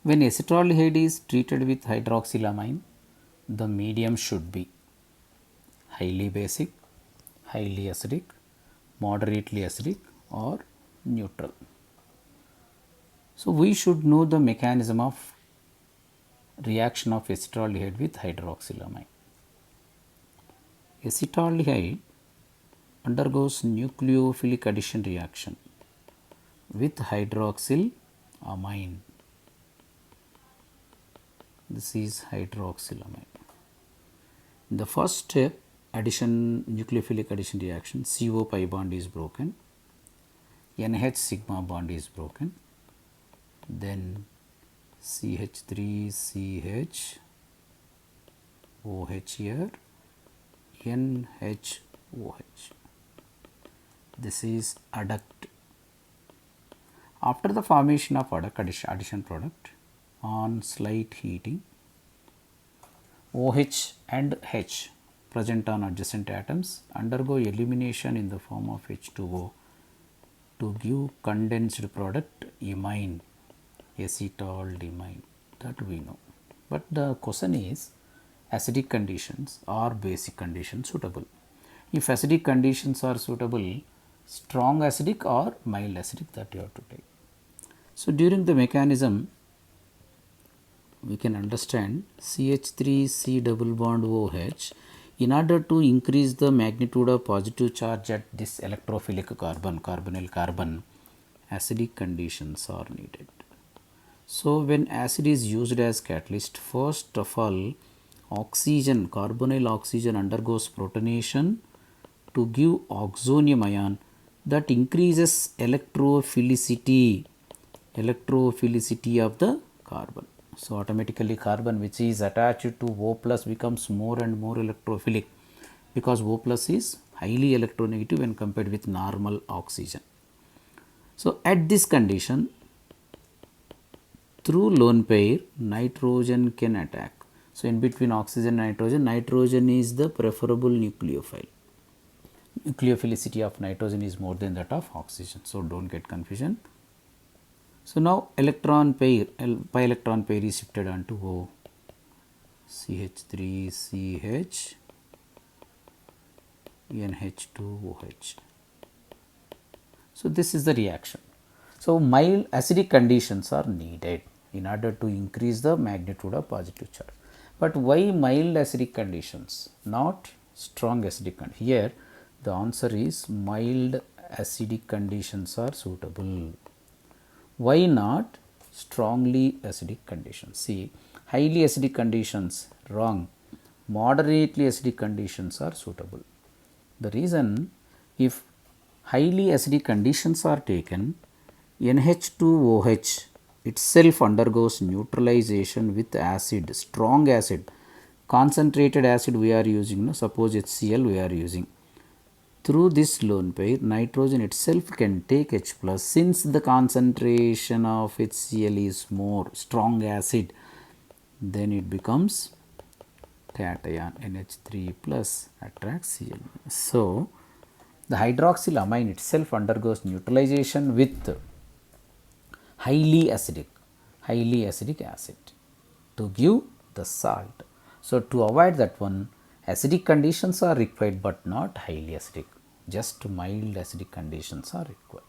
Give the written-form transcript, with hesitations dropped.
When acetaldehyde is treated with hydroxylamine, the medium should be highly basic, highly acidic, moderately acidic or neutral. So, we should know the mechanism of reaction of acetaldehyde with hydroxylamine. Acetaldehyde undergoes nucleophilic addition reaction with hydroxylamine. This is hydroxylamine. In the first step, nucleophilic addition reaction, CO pi bond is broken, NH sigma bond is broken, then CH3 CH OH here, NHOH. This is adduct. After the formation of addition product, on slight heating, OH and H present on adjacent atoms undergo elimination in the form of H2O to give condensed product imine, acetaldehyde, that we know. But the question is, acidic conditions or basic conditions suitable? If acidic conditions are suitable, strong acidic or mild acidic, that you have to take. So, during the mechanism, we can understand CH3 C double bond OH, in order to increase the magnitude of positive charge at this electrophilic carbon, carbonyl carbon, acidic conditions are needed. So, when acid is used as catalyst, first of all oxygen, carbonyl oxygen undergoes protonation to give oxonium ion that increases electrophilicity of the carbon. So, automatically carbon which is attached to O plus becomes more and more electrophilic, because O plus is highly electronegative when compared with normal oxygen. So, at this condition, through lone pair, nitrogen can attack. So, in between oxygen and nitrogen is the preferable nucleophile. Nucleophilicity of nitrogen is more than that of oxygen. So, do not get confusion. So, now electron pair, pi electron pair is shifted onto O, CH3 CH NH2OH. So, this is the reaction. So, mild acidic conditions are needed in order to increase the magnitude of positive charge. But why mild acidic conditions, not strong acidic conditions? Here the answer is mild acidic conditions are suitable. Why not strongly acidic conditions? See, highly acidic conditions, wrong. Moderately acidic conditions are suitable. The reason, if highly acidic conditions are taken, NH2OH itself undergoes neutralization with acid, strong acid, concentrated acid we are using, suppose HCl we are using. Through this lone pair, nitrogen itself can take H plus. Since the concentration of HCl is more, strong acid, then it becomes cation, NH3 plus attracts Cl. So, the hydroxylamine itself undergoes neutralization with highly acidic acid to give the salt. So, to avoid that one, acidic conditions are required but not highly acidic, just mild acidic conditions are required.